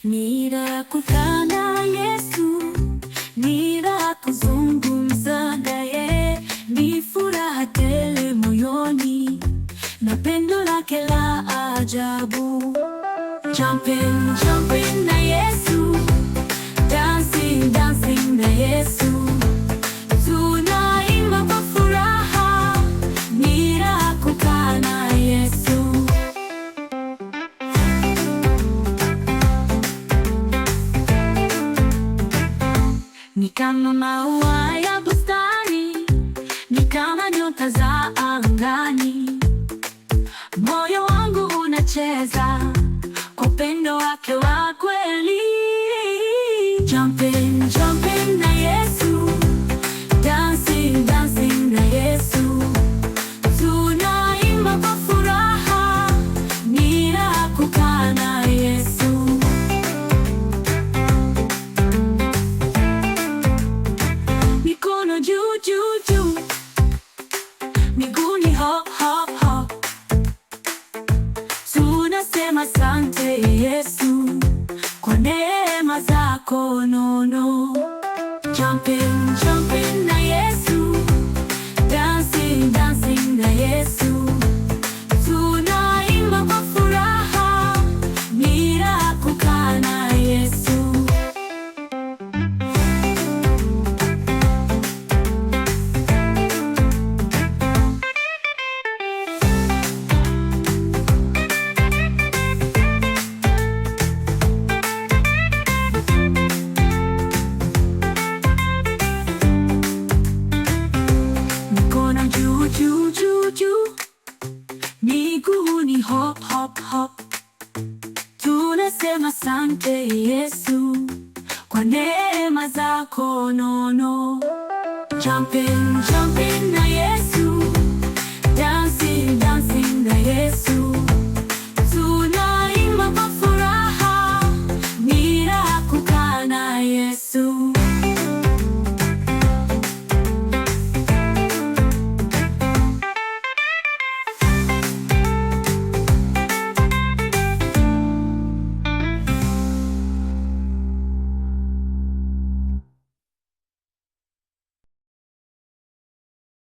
Ninakukaa na Yesu, ninakuzungumza naye, ni furaha tele moyoni na pendo lake la ajabu. Jumping, jumping na Yesu, dancing, dancing na Yesu, tunaimba kwa furaha. Ninakukaa na Yesu. Ni kama maua ya bustani, ni kama nyota za angani, moyo wangu unacheza kwa upendo wake wa kweli. Jumping, jumping na Yesu, dancing, dancing na Yesu, tunaimba kwa furaha. Ninakukaa na Yesu. Mikono juu juu juu, miguuni hop hop hop, tunasema asante Yesu kwa neema zako nono. Jumping, jumping na Yesu, dancing, dancing na Yesu, tunaimba kwa furaha. Ninakukaa na Yesu. Mikono juu juu juu juu, miguuni hop hop hop, tunasema asante Yesu kwa neema zako nono. Jumping, jumping na Yesu, dancing, dancing na Yesu,